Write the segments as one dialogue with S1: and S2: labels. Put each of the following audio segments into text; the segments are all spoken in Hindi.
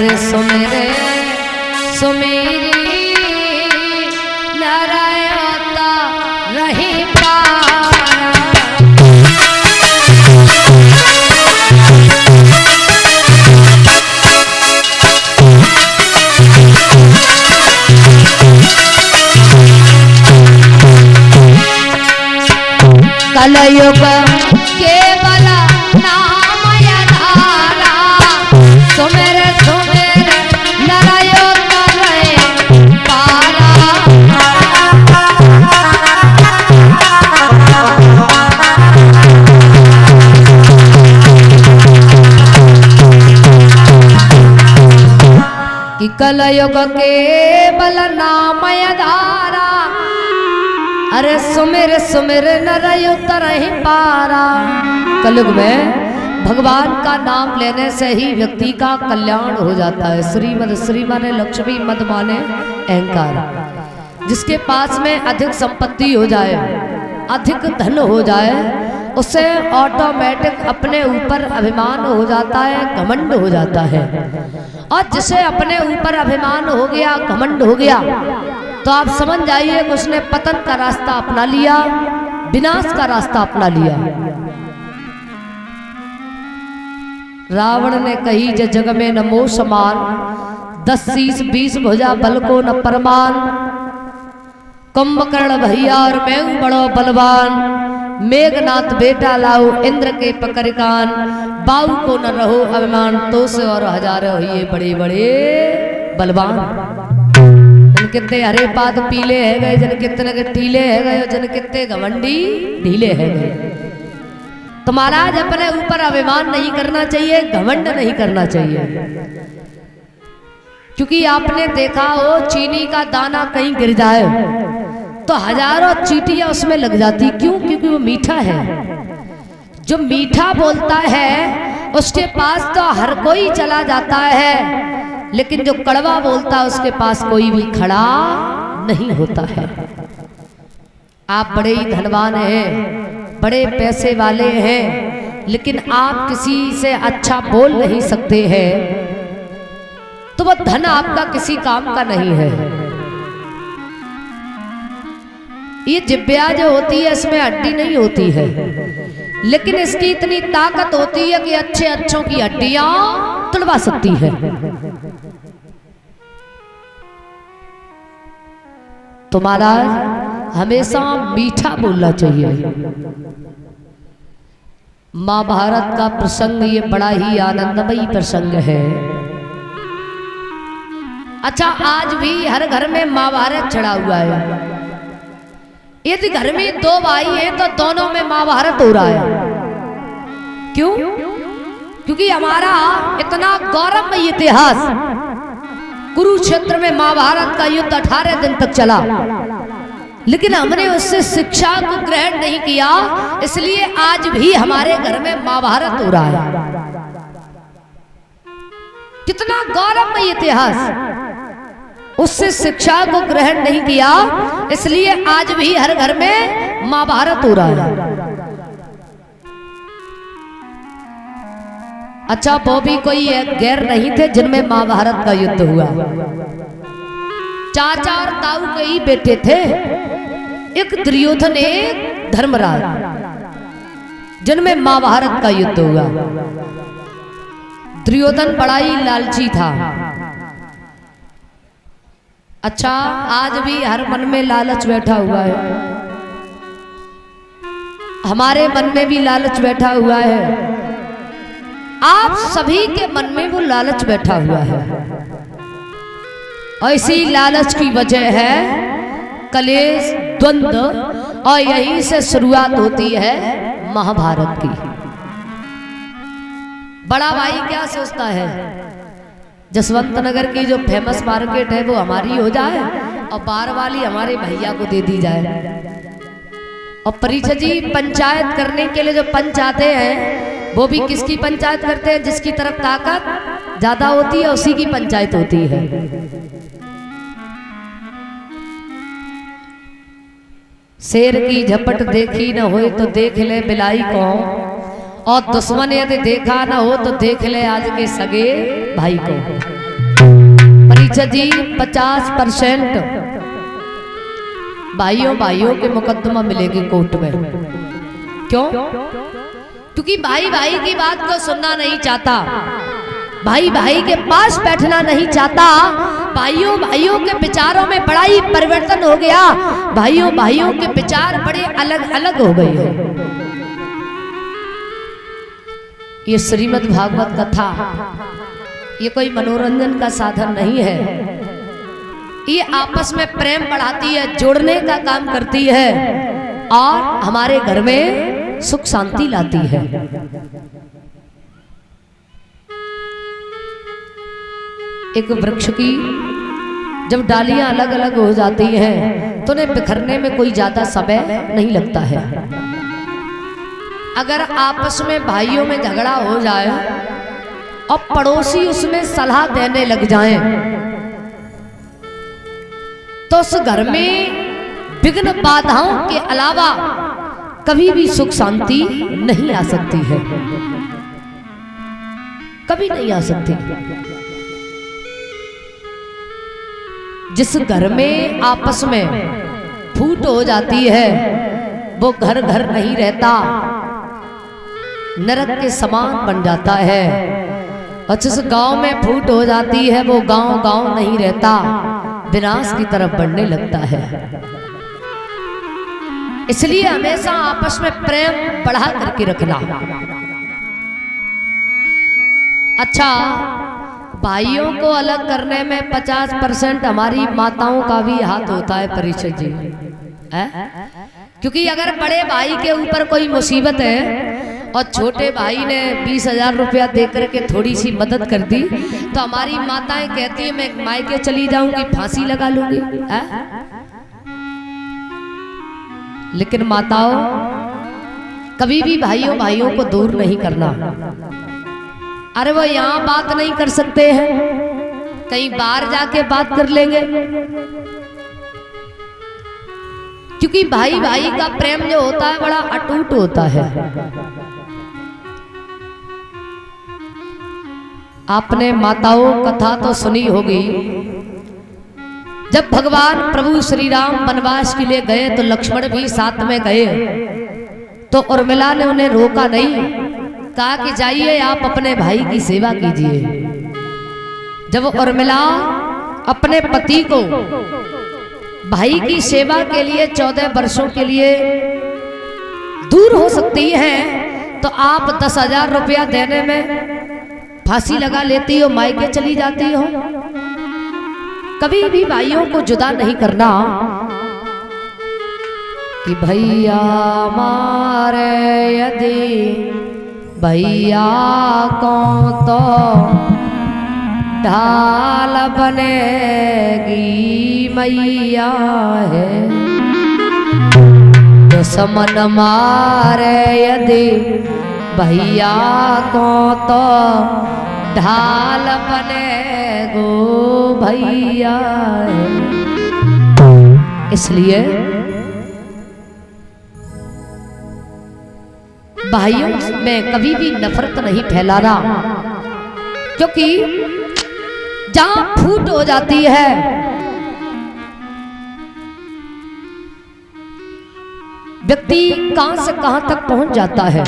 S1: अरे सुमेरे सुमेरी नारायता रही कलयुग केवल नाम धारा सुमेरे सुमेरे नरयो करे पारा कि कलयुग केवल नाम धारा अरे सुमेर सुमेर नरयो तरहि पारा। कलयुग में भगवान का नाम लेने से ही व्यक्ति का कल्याण हो जाता है। श्रीमद श्री माने लक्ष्मी, मद माने अहंकार। जिसके पास में अधिक संपत्ति हो जाए, अधिक धन हो जाए, उसे ऑटोमेटिक अपने ऊपर अभिमान हो जाता है, घमंड हो जाता है। और जिसे अपने ऊपर अभिमान हो गया, घमंड हो गया, तो आप समझ जाइए कि उसने पतन का रास्ता अपना लिया, विनाश का रास्ता अपना लिया। रावण ने कही जे जग में न मोह समान, 10 शीश 20 भुजा बल को न परमान। कुंभकर्ण भैया और मैं बड़ो बलवान, मेघनाथ बेटा लाओ इंद्र के पकड़ कान। बाऊ को न रहो अभिमान, तो से और हजारों ये बड़े बड़े बलवान। जन कितने हरे पाद पीले है गए, जन कितने के टीले है गए, जन कितने घमंडी ढीले है गए। तो महाराज अपने ऊपर अभिमान नहीं करना चाहिए, घमंड नहीं करना चाहिए। क्योंकि आपने देखा हो चीनी का दाना कहीं गिर जाए तो हजारों चींटियां उसमें लग जाती। क्यों? क्योंकि वो मीठा है। जो मीठा बोलता है उसके पास तो हर कोई चला जाता है, लेकिन जो कड़वा बोलता है उसके पास कोई भी खड़ा नहीं होता है। आप बड़े ही धनवान हैं, बड़े पैसे वाले हैं, लेकिन आप किसी से अच्छा बोल नहीं सकते हैं, तो वो धन आपका किसी काम का नहीं है। ये जिब्या जो होती है इसमें हड्डी नहीं होती है, लेकिन इसकी इतनी ताकत होती है कि अच्छे अच्छों की हड्डियां तुड़वा सकती है। तो महाराज हमेशा मीठा बोलना चाहिए। महाभारत का प्रसंग ये बड़ा ही आनंदमयी प्रसंग है। अच्छा, आज भी हर घर में महाभारत चढ़ा हुआ है। यदि घर में 2 भाई हैं तो दोनों में महाभारत हो रहा है। क्यों? क्योंकि हमारा इतना गौरवमय इतिहास, कुरुक्षेत्र में महाभारत का युद्ध 18 दिन तक चला, लेकिन हमने उससे शिक्षा को ग्रहण नहीं किया, इसलिए आज भी हमारे घर में महाभारत हो रहा है। कितना गौरवमय इतिहास, उससे शिक्षा को ग्रहण नहीं किया, इसलिए आज भी हर घर में महाभारत हो रहा है। अच्छा, वो भी कोई गैर नहीं थे जिनमें महाभारत का युद्ध हुआ। चाचा और ताऊ के ही बेटे थे, एक दुर्योधन एक धर्मराज, जिनमें महाभारत का युद्ध हुआ। दुर्योधन बड़ा ही लालची था। अच्छा, आज भी हर मन में लालच बैठा हुआ है, हमारे मन में भी लालच बैठा हुआ है, आप सभी के मन में वो लालच बैठा हुआ है। ऐसी लालच की वजह है कलेश, द्वंद्व, और यहीं से शुरुआत होती है महाभारत की। बड़ा भाई क्या सोचता है जसवंत नगर की जो फेमस मार्केट है वो हमारी हो जाए और बार वाली हमारे भैया को दे दी जाए। और परिषद जी पंचायत करने के लिए जो पंच आते हैं वो भी किसकी पंचायत करते हैं? जिसकी तरफ ताकत ज्यादा होती है उसी की पंचायत होती है। शेर की झपट देखी न हो तो देख ले बिलाई को, और दुश्मन यदि देखा न हो तो देख ले आज के सगे भाई को। परीक्षा जी 50% भाइयों भाइयों के मुकदमा मिलेगी कोर्ट में। क्यों? क्योंकि भाई भाई की बात को सुनना नहीं चाहता, भाई भाई के पास बैठना नहीं चाहता। भाइयों भाइयों के विचारों में बड़ा ही परिवर्तन हो गया, भाइयों भाइयों के विचार बड़े अलग अलग हो गए हैं। ये श्रीमद् भागवत कथा ये कोई मनोरंजन का साधन नहीं है, ये आपस में प्रेम बढ़ाती है, जोड़ने का काम करती है और हमारे घर में सुख शांति लाती है। एक वृक्ष की जब डालियां अलग अलग हो जाती हैं तो उन्हें बिखरने में कोई ज्यादा समय नहीं लगता है। अगर आपस में भाइयों में झगड़ा हो जाए और पड़ोसी उसमें सलाह देने लग जाएं, तो उस घर में विघ्न बाधाओं के अलावा कभी भी सुख शांति नहीं आ सकती है, कभी नहीं आ सकती। जिस घर में आपस में फूट हो जाती है वो घर घर नहीं रहता, नरक के समान बन जाता है। और जिस गांव में फूट हो जाती है वो गांव गांव नहीं रहता, विनाश की तरफ बढ़ने लगता है। इसलिए हमेशा आपस में प्रेम बढ़ा करके रखना। अच्छा, भाइयों को अलग करने में 50% हमारी माताओं का भी हाथ होता है परीक्षित जी, है? क्योंकि अगर बड़े भाई के ऊपर कोई मुसीबत है और छोटे भाई ने 20,000 रुपया देकर के थोड़ी सी मदद कर दी तो हमारी माताएं कहती है मैं मायके चली जाऊंगी, फांसी लगा लूंगी, है? लेकिन माताओं कभी भी भाइयों भाइयों को दूर नहीं करना। अरे वो यहाँ बात नहीं कर सकते हैं, कहीं बाहर जाके बात कर लेंगे, क्योंकि भाई भाई का प्रेम जो होता है बड़ा अटूट होता है। आपने माताओं कथा तो सुनी होगी, जब भगवान प्रभु श्री राम वनवास के लिए गए तो लक्ष्मण भी साथ में गए, तो उर्मिला ने उन्हें रोका नहीं, कहा कि जाइए आप अपने भाई की सेवा कीजिए। जब उर्मिला अपने पति को भाई की सेवा के लिए 14 वर्षों के लिए दूर हो सकती है तो आप 10,000 रुपया देने में फांसी लगा लेती हो, मायके चली जाती हो। कभी भी भाइयों को जुदा नहीं करना कि भैया मारे यदि भैया को तो ढाल बनेगी मैया है, दुश्मन मारे यदि भैया को तो ढाल बने गो भैया है। इसलिए भाइयों में कभी भी नफरत नहीं फैलाना, क्योंकि जहां फूट हो जाती है व्यक्ति कहां से कहां तक पहुंच जाता है।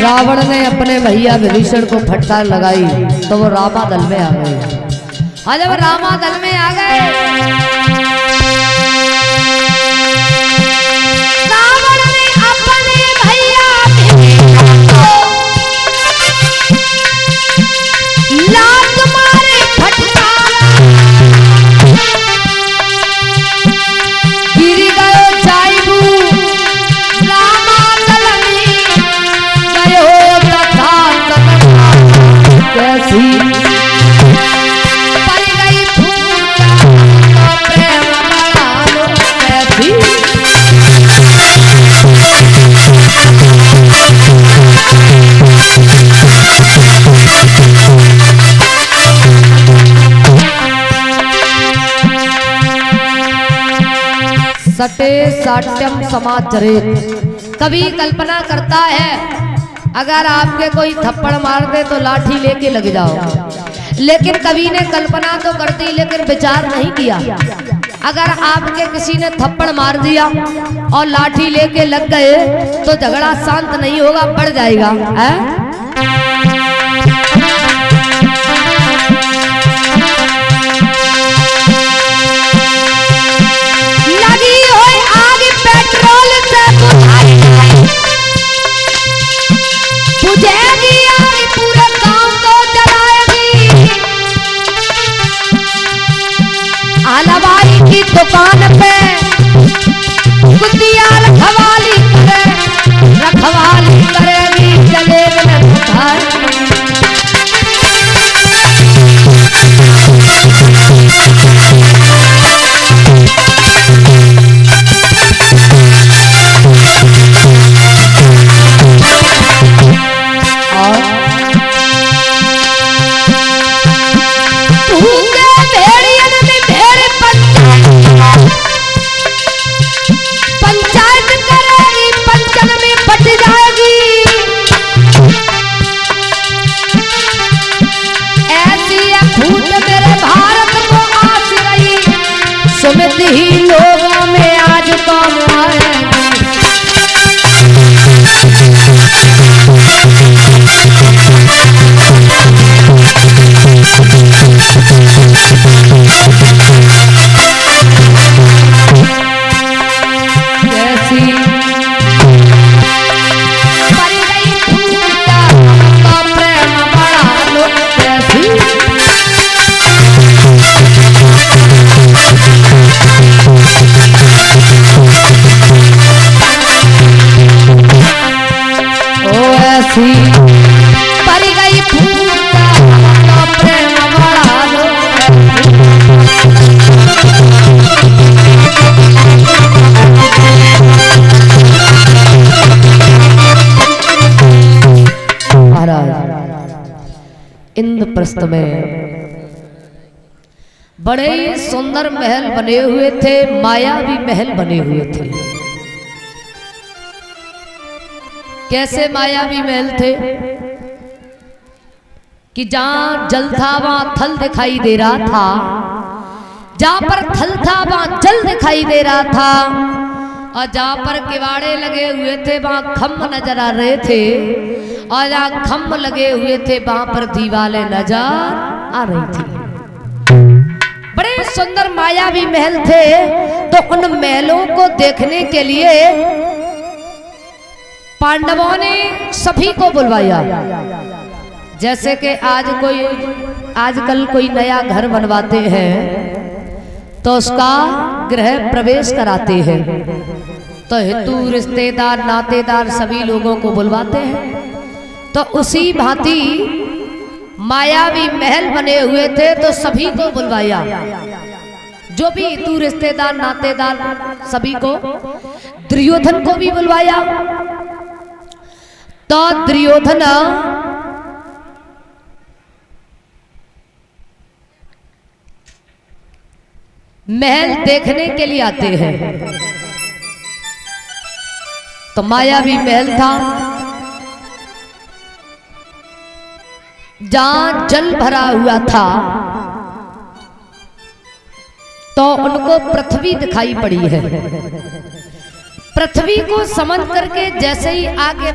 S1: रावण ने अपने भैया विभीषण को फटकार लगाई तो वो रामा दल में आ गए। हाँ, जब रामा दल में आ गए रावण ने अपने भैया विभीषण को लात मारे फटकार, गिर गयो जाइबू रामा दल में, गयो तथा कैसी पर गई फूटा तो प्रेम बड़ा लो कैसी। सटे साट्यम समाचरित। कवि कल्पना करता है अगर आपके कोई थप्पड़ मार दे तो लाठी लेके लग जाओ, लेकिन कवि ने कल्पना तो कर दी लेकिन विचार नहीं किया। अगर आपके किसी ने थप्पड़ मार दिया और लाठी लेके लग गए तो झगड़ा शांत नहीं होगा, बढ़ जाएगा। लगी हुई आग पेट्रोल से बुझेगी, आग पूरे गांव को जलाएगी। आलावारी की दुकान पे कुतिया रखवाली करेगी, जलेब में ही लोगों में आज कौन कैसी पर गई फूटा तो प्रेम बड़ा लो कैसी। पर गई फूटा तो प्रेम बड़ा लो। महाराज इंद्रप्रस्थ में बड़े सुंदर महल बने हुए थे, मायावी महल बने हुए थे। कैसे मायावी महल थे कि जहां जल था वहां थल दिखाई दे रहा था, जहां पर थल था वहां जल दिखाई दे रहा था, और जहां पर किवाड़े लगे हुए थे वहां खम्भ नजर आ रहे थे, और जहां खम्भ लगे हुए थे वहां पर दीवारें नजर आ रही थी। बड़े सुंदर मायावी महल थे। तो उन महलों को देखने के लिए पांडवों ने सभी को बुलवाया। जैसे कि आजकल कोई नया घर बनवाते हैं तो उसका गृह प्रवेश कराते हैं, तो हितू रिश्तेदार नातेदार सभी लोगों को बुलवाते हैं। तो उसी भांति मायावी महल बने हुए थे तो सभी को बुलवाया, जो भी हितू रिश्तेदार नातेदार सभी को। दुर्योधन को भी बुलवाया। तो दुर्योधन महल देखने के लिए आते हैं। तो मायावी महल था, जहां जल भरा हुआ था, तो उनको पृथ्वी दिखाई पड़ी है। पृथ्वी को समझ करके जैसे ही आगे